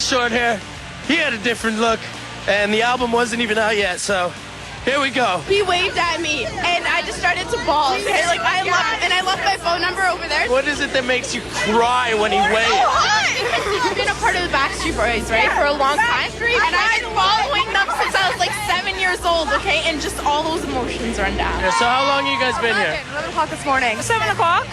short hair. He had a different look, and the album wasn't even out yet, so here we go. He waved at me, and I just started to bawl. And, like, I left my phone number over there. What is it that makes you cry when he waves? I've been a part of the Backstreet Boys, right, for a long time, and I've been following them since I was like 7 years old, okay, and just all those emotions run down. Yeah, so how long have you guys been here? 11 o'clock this morning. 7 o'clock?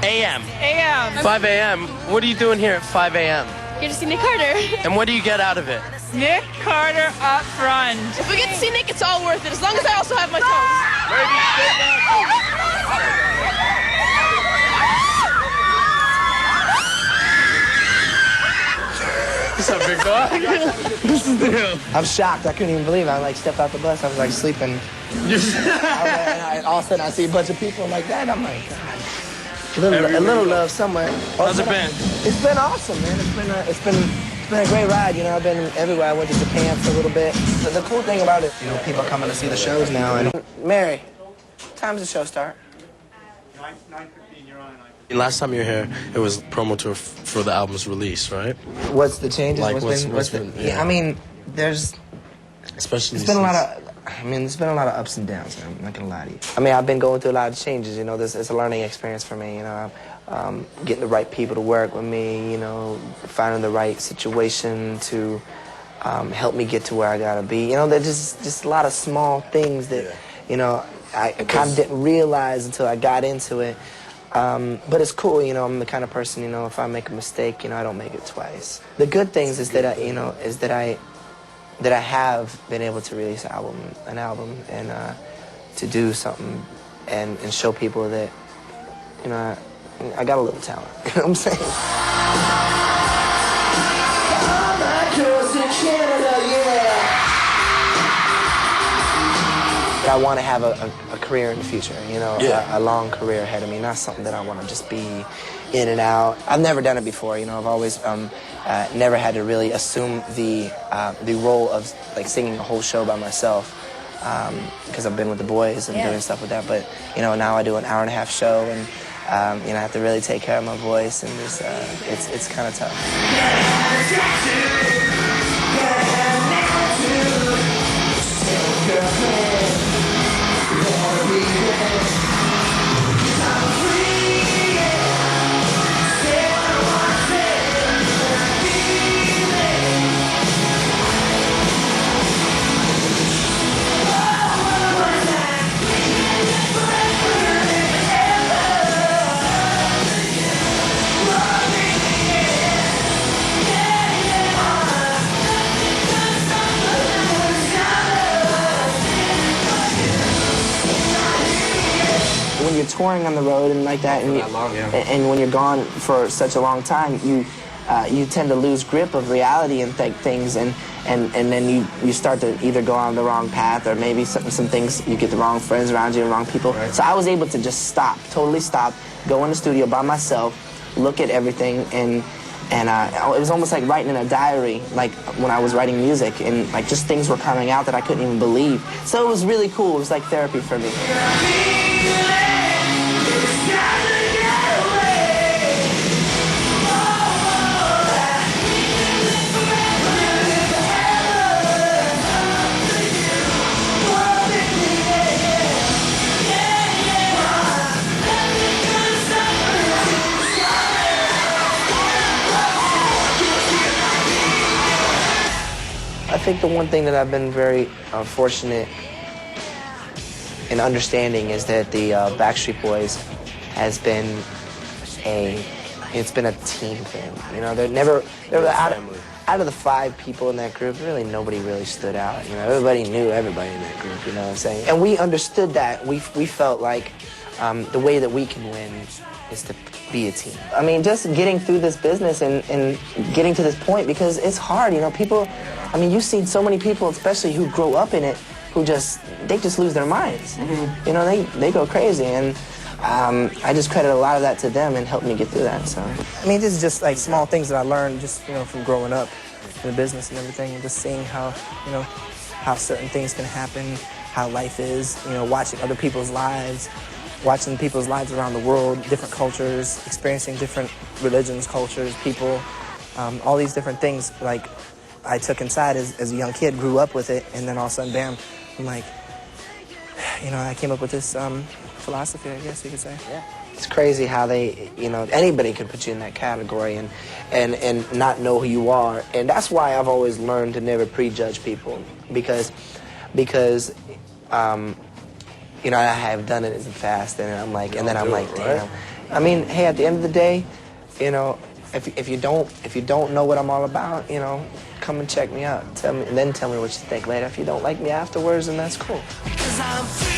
A.M. A.M. 5 a.m. What are you doing here at 5 a.m.? Get to see Nick Carter. And what do you get out of it? Nick Carter up front. If we get to see Nick, it's all worth it, as long as I also have my toes. Ladies, stay back. What's up, big dog? What's the deal? I'm shocked. I couldn't even believe it. I like stepped out the bus. I was like sleeping. All of a sudden I see a bunch of people like that. I'm like, God. A little love somewhere. How's it been? It's been awesome, man. It's been a great ride. You know, I've been everywhere. I went to Japan for a little bit. But the cool thing about it, you know, people are coming to see the shows now. And Mary, what time does the show start? 9:15. You're on. Last time you were here, it was promo tour for the album's release, right? What's the changes? Like, what's been? Yeah, I mean, there's. Especially. It's been a lot of. I mean, there's been a lot of ups and downs. I'm not gonna lie to you. I mean, I've been going through a lot of changes. You know, it's a learning experience for me. You know, getting the right people to work with me. You know, finding the right situation to help me get to where I gotta be. You know, there's just a lot of small things that you know I kind of didn't realize until I got into it. But it's cool. You know, I'm the kind of person. You know, if I make a mistake, you know, I don't make it twice. The good things is that I have been able to release an album and to do something and show people that, you know, I got a little talent. You know what I'm saying? I want to have a career in the future, you know, a long career ahead of me, not something that I want to just be in and out. I've never done it before, you know. I've always never had to really assume the role of like singing a whole show by myself because I've been with the boys and doing stuff with that. But you know, now I do an hour-and-a-half show, and you know, I have to really take care of my voice, and it's kind of tough. When you're touring on the road and like that, and when you're gone for such a long time, you tend to lose grip of reality and things, and then you start to either go on the wrong path, or maybe some things you get the wrong friends around you, the wrong people. Right. So I was able to just totally stop, go in the studio by myself, look at everything, and it was almost like writing in a diary, like when I was writing music, and like just things were coming out that I couldn't even believe. So it was really cool. It was like therapy for me. I think the one thing that I've been very fortunate in understanding is that the Backstreet Boys has been it's been a team thing. You know, out of the 5 people in that group, really nobody really stood out. You know, everybody knew everybody in that group. You know what I'm saying? And we understood that. We felt like the way that we can win is to be a team. I mean, just getting through this business and getting to this point, because it's hard, you know, people, I mean, you've seen so many people, especially who grow up in it, who just lose their minds. Mm-hmm. You know, they go crazy, and I just credit a lot of that to them and helped me get through that, so. I mean, this is just like small things that I learned just, you know, from growing up in the business and everything, and just seeing how, you know, how certain things can happen, how life is, you know, watching other people's lives, watching people's lives around the world, different cultures, experiencing different religions, cultures, people, all these different things, like, I took inside as a young kid, grew up with it, and then all of a sudden, bam, I'm like, you know, I came up with this philosophy, I guess you could say. Yeah. It's crazy how they, you know, anybody can put you in that category and not know who you are. And that's why I've always learned to never prejudge people, because you know, I have done it in the past, and I'm like, and then I'm like, damn. I mean, hey, at the end of the day, you know, if you don't know what I'm all about, you know, come and check me out. Tell me, and then tell me what you think later. If you don't like me afterwards, then that's cool. 'Cause I'm free.